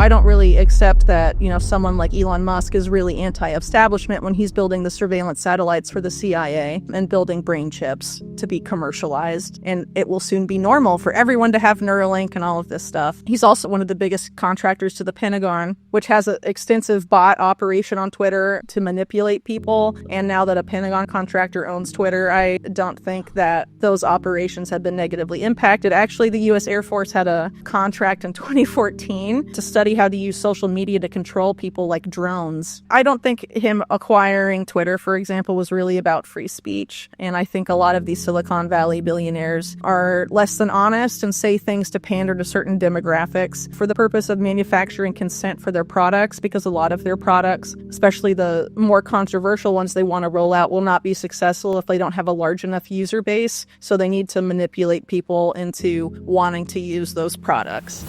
I don't really accept that, someone like Elon Musk is really anti-establishment when he's building the surveillance satellites for the CIA and building brain chips to be commercialized. And it will soon be normal for everyone to have Neuralink and all of this stuff. He's also one of the biggest contractors to the Pentagon, which has an extensive bot operation on Twitter to manipulate people. And now that a Pentagon contractor owns Twitter, I don't think that those operations have been negatively impacted. Actually, the U.S. Air Force had a contract in 2014 to study how to use social media to control people like drones. I don't think him acquiring Twitter, for example, was really about free speech. And I think a lot of these Silicon Valley billionaires are less than honest and say things to pander to certain demographics for the purpose of manufacturing consent for their products, because a lot of their products, especially the more controversial ones they want to roll out, will not be successful if they don't have a large enough user base. So they need to manipulate people into wanting to use those products.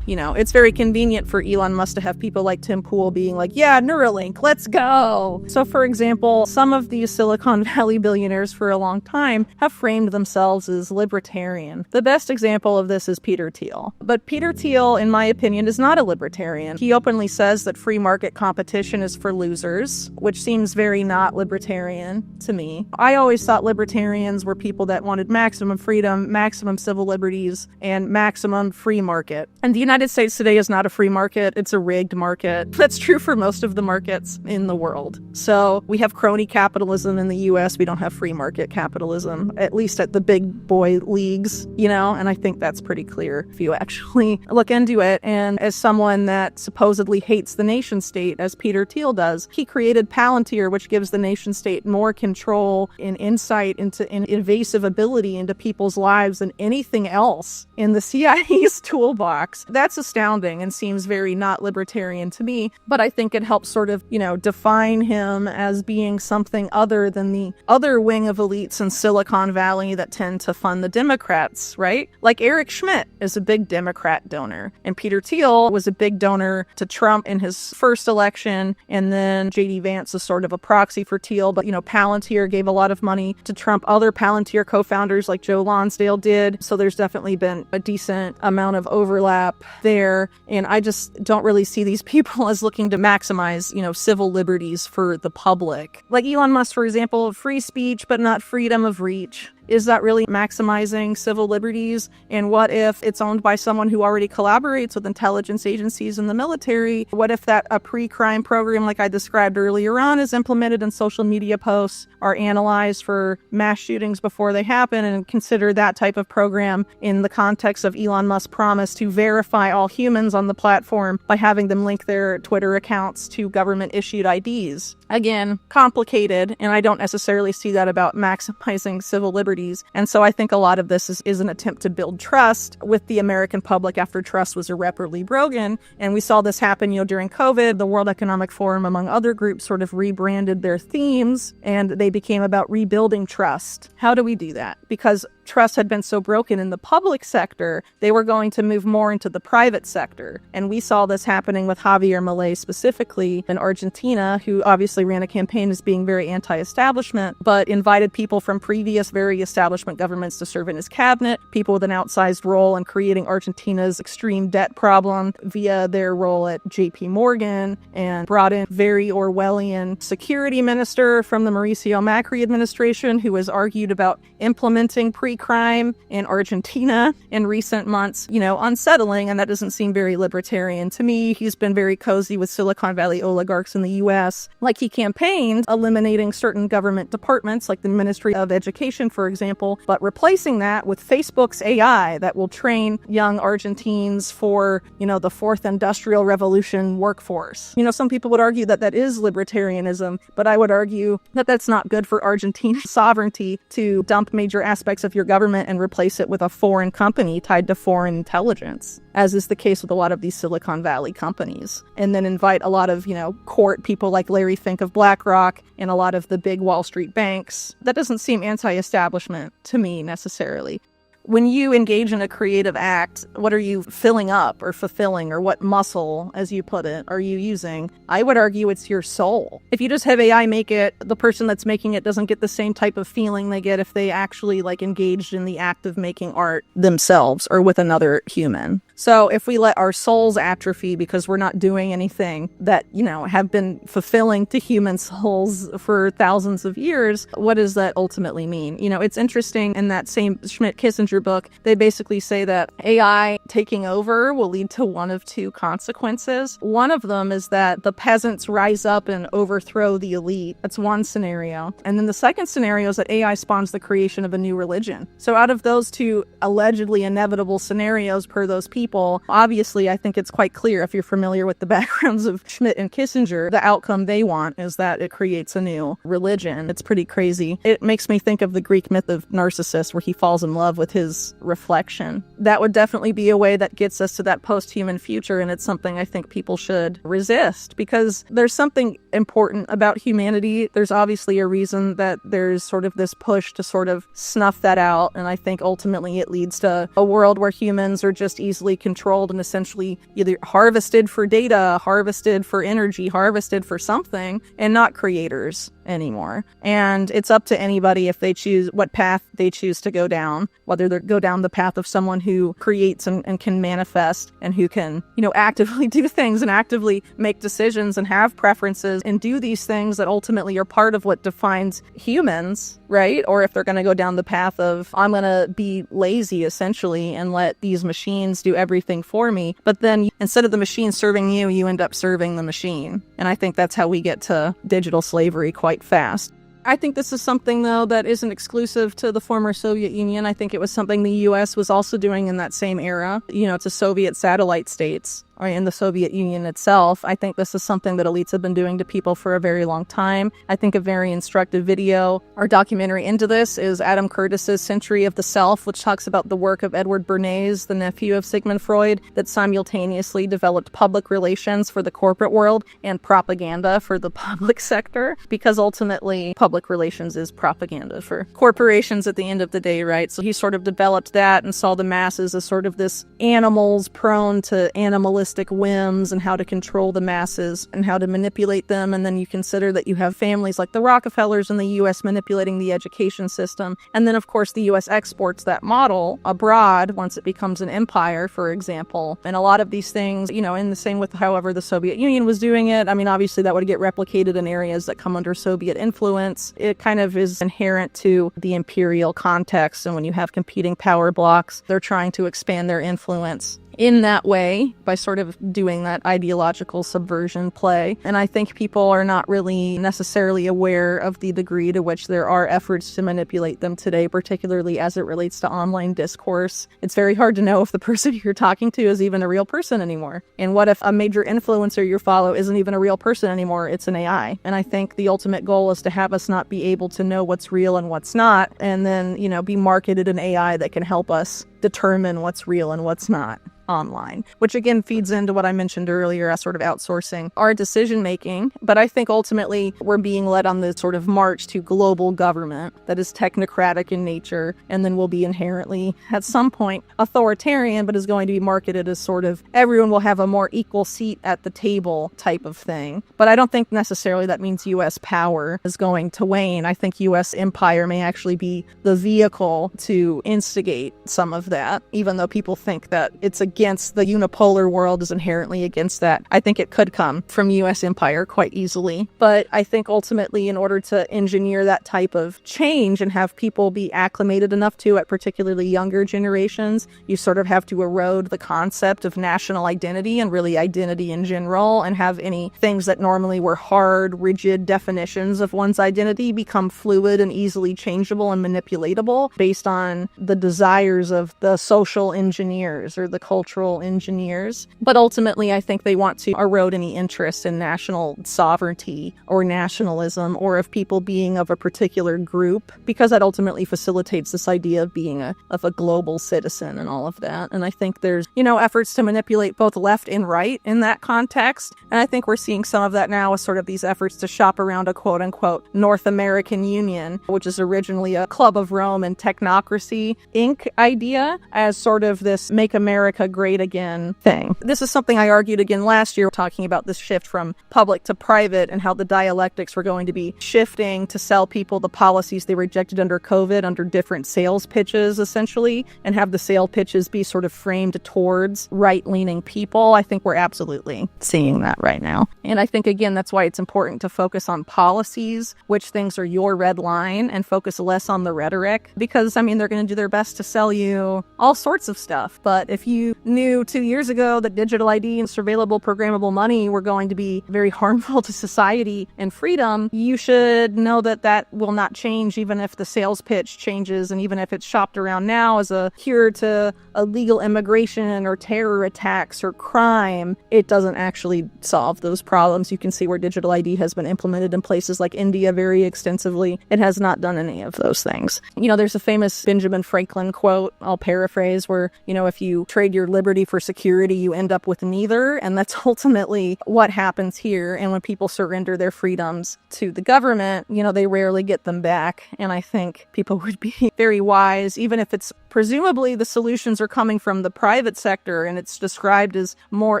It's very convenient for Elon Musk to have people like Tim Pool being like, yeah, Neuralink, let's go. So, for example, some of these Silicon Valley billionaires for a long time have framed themselves as libertarian. The best example of this is Peter Thiel. But Peter Thiel, in my opinion, is not a libertarian. He openly says that free market competition is for losers, which seems very not libertarian to me. I always thought libertarians were people that wanted maximum freedom, maximum civil liberties, and maximum free market. And the United States today is not a free market, it's a rigged market. That's true for most of the markets in the world. So we have crony capitalism in the US, we don't have free market capitalism, at least at the big boy leagues, and I think that's pretty clear if you actually look into it. And as someone that supposedly hates the nation state, as Peter Thiel does, he created Palantir, which gives the nation state more control and insight into an invasive ability into people's lives than anything else in the CIA's toolbox. That's astounding and seems very not libertarian to me, but I think it helps sort of, define him as being something other than the other wing of elites in Silicon Valley that tend to fund the Democrats, right? Like Eric Schmidt is a big Democrat donor, and Peter Thiel was a big donor to Trump in his first election, and then J.D. Vance is sort of a proxy for Thiel, but, Palantir gave a lot of money to Trump. Other Palantir co-founders like Joe Lonsdale did, so there's definitely been a decent amount of overlap there, and I just don't really see these people as looking to maximize, civil liberties for the public. Like Elon Musk, for example, free speech but not freedom of reach. Is that really maximizing civil liberties? And what if it's owned by someone who already collaborates with intelligence agencies and the military? What if a pre-crime program like I described earlier on is implemented and social media posts are analyzed for mass shootings before they happen, and consider that type of program in the context of Elon Musk's promise to verify all humans on the platform by having them link their Twitter accounts to government-issued IDs? Again, complicated, and I don't necessarily see that about maximizing civil liberties. And so I think a lot of this is an attempt to build trust with the American public after trust was irreparably broken. And we saw this happen, during COVID. The World Economic Forum, among other groups, sort of rebranded their themes, and they became about rebuilding trust. How do we do that? Because trust had been so broken in the public sector, they were going to move more into the private sector. And we saw this happening with Javier Milei specifically in Argentina, who obviously ran a campaign as being very anti-establishment, but invited people from previous very establishment governments to serve in his cabinet, people with an outsized role in creating Argentina's extreme debt problem via their role at JP Morgan, and brought in very Orwellian security minister from the Mauricio Macri administration who has argued about implementing pre-crime in Argentina in recent months, unsettling, and that doesn't seem very libertarian to me. He's been very cozy with Silicon Valley oligarchs in the US. Like, he campaigned eliminating certain government departments like the Ministry of Education, for example, but replacing that with Facebook's AI that will train young Argentines for, the fourth industrial revolution workforce. Some people would argue that that is libertarianism, but I would argue that that's not good for Argentine sovereignty to dump major aspects of your government and replace it with a foreign company tied to foreign intelligence, as is the case with a lot of these Silicon Valley companies, and then invite a lot of, court people like Larry Fink of BlackRock and a lot of the big Wall Street banks. That doesn't seem anti-establishment to me necessarily. When you engage in a creative act, what are you filling up or fulfilling, or what muscle, as you put it, are you using? I would argue it's your soul. If you just have AI make it, the person that's making it doesn't get the same type of feeling they get if they actually engaged in the act of making art themselves or with another human. So if we let our souls atrophy because we're not doing anything that, have been fulfilling to human souls for thousands of years, what does that ultimately mean? It's interesting in that same Schmidt-Kissinger book, they basically say that AI taking over will lead to one of two consequences. One of them is that the peasants rise up and overthrow the elite. That's one scenario. And then the second scenario is that AI spawns the creation of a new religion. So out of those two allegedly inevitable scenarios per those people, obviously I think it's quite clear if you're familiar with the backgrounds of Schmidt and Kissinger, the outcome they want is that it creates a new religion. It's pretty crazy. It makes me think of the Greek myth of Narcissus where he falls in love with his reflection. That would definitely be a way that gets us to that post-human future, and it's something I think people should resist because there's something important about humanity. There's obviously a reason that there's sort of this push to sort of snuff that out, and I think ultimately it leads to a world where humans are just easily controlled and essentially either harvested for data, harvested for energy, harvested for something, and not creators anymore. And it's up to anybody if they choose what path they choose to go down, whether they go down the path of someone who creates and can manifest and who can, actively do things and actively make decisions and have preferences and do these things that ultimately are part of what defines humans, right? Or if they're going to go down the path of, I'm going to be lazy essentially and let these machines do everything for me. But then instead of the machine serving you, you end up serving the machine. And I think that's how we get to digital slavery quite fast. I think this is something, though, that isn't exclusive to the former Soviet Union. I think it was something the U.S. was also doing in that same era, to Soviet satellite states. Or in the Soviet Union itself. I think this is something that elites have been doing to people for a very long time. I think a very instructive video or documentary into this is Adam Curtis's Century of the Self, which talks about the work of Edward Bernays, the nephew of Sigmund Freud, that simultaneously developed public relations for the corporate world and propaganda for the public sector, because ultimately public relations is propaganda for corporations at the end of the day, right? So he sort of developed that and saw the masses as sort of this animals prone to animalistic whims and how to control the masses and how to manipulate them. And then you consider that you have families like the Rockefellers in the U.S. manipulating the education system. And then, of course, the U.S. exports that model abroad once it becomes an empire, for example. And a lot of these things, in the same with however the Soviet Union was doing it. I mean, obviously that would get replicated in areas that come under Soviet influence. It kind of is inherent to the imperial context. And when you have competing power blocks, they're trying to expand their influence in that way by sort of doing that ideological subversion play. And I think people are not really necessarily aware of the degree to which there are efforts to manipulate them today, particularly as it relates to online discourse. It's very hard to know if the person you're talking to is even a real person anymore. And what if a major influencer you follow isn't even a real person anymore? It's an AI. And I think the ultimate goal is to have us not be able to know what's real and what's not, and then, be marketed an AI that can help us determine what's real and what's not online, which again feeds into what I mentioned earlier as sort of outsourcing our decision making. But I think ultimately we're being led on this sort of march to global government that is technocratic in nature and then will be inherently at some point authoritarian, but is going to be marketed as sort of everyone will have a more equal seat at the table type of thing. But I don't think necessarily that means U.S. power is going to wane. I think U.S. empire may actually be the vehicle to instigate some of that, even though people think that it's against the unipolar world is inherently against that. I think it could come from U.S. empire quite easily. But I think ultimately in order to engineer that type of change and have people be acclimated enough to it, particularly younger generations, you sort of have to erode the concept of national identity and really identity in general, and have any things that normally were hard, rigid definitions of one's identity become fluid and easily changeable and manipulatable based on the desires of the social engineers or the cultural engineers. But ultimately, I think they want to erode any interest in national sovereignty or nationalism or of people being of a particular group, because that ultimately facilitates this idea of being a global citizen and all of that. And I think there's, efforts to manipulate both left and right in that context. And I think we're seeing some of that now with sort of these efforts to shop around a quote unquote North American Union, which is originally a Club of Rome and Technocracy Inc. idea. California as sort of this make America great again thing. This is something I argued again last year, talking about this shift from public to private and how the dialectics were going to be shifting to sell people the policies they rejected under COVID under different sales pitches, essentially, and have the sale pitches be sort of framed towards right-leaning people. I think we're absolutely seeing that right now. And I think, again, that's why it's important to focus on policies, which things are your red line, and focus less on the rhetoric. Because, I mean, they're going to do their best to sell you all sorts of stuff. But if you knew 2 years ago that digital ID and surveillable programmable money were going to be very harmful to society and freedom, you should know that that will not change even if the sales pitch changes, and even if it's shopped around now as a cure to illegal immigration or terror attacks or crime. It doesn't actually solve those problems. You can see where digital ID has been implemented in places like India very extensively. It has not done any of those things. You know, there's a famous Benjamin Franklin quote, I'll paraphrase, where, you know, if you trade your liberty for security, you end up with neither. And that's ultimately what happens here. And when people surrender their freedoms to the government, you know, they rarely get them back. And I think people would be very wise, even if it's presumably the solutions are coming from the private sector and it's described as more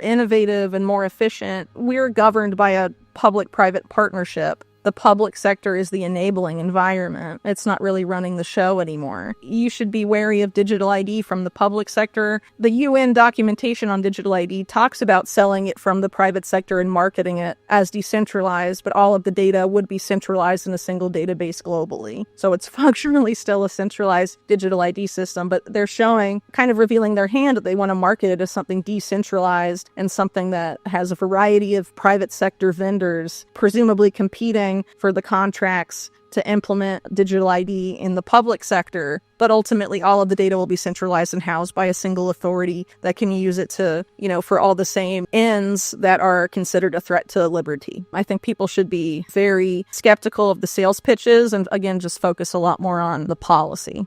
innovative and more efficient. We're governed by a public-private partnership. The public sector is the enabling environment. It's not really running the show anymore. You should be wary of digital ID from the public sector. The UN documentation on digital ID talks about selling it from the private sector and marketing it as decentralized, but all of the data would be centralized in a single database globally. So it's functionally still a centralized digital ID system, but they're showing, kind of revealing their hand that they want to market it as something decentralized and something that has a variety of private sector vendors, presumably competing for the contracts to implement digital ID in the public sector, but ultimately all of the data will be centralized and housed by a single authority that can use it to, you know, for all the same ends that are considered a threat to liberty. I think people should be very skeptical of the sales pitches and, again, just focus a lot more on the policy.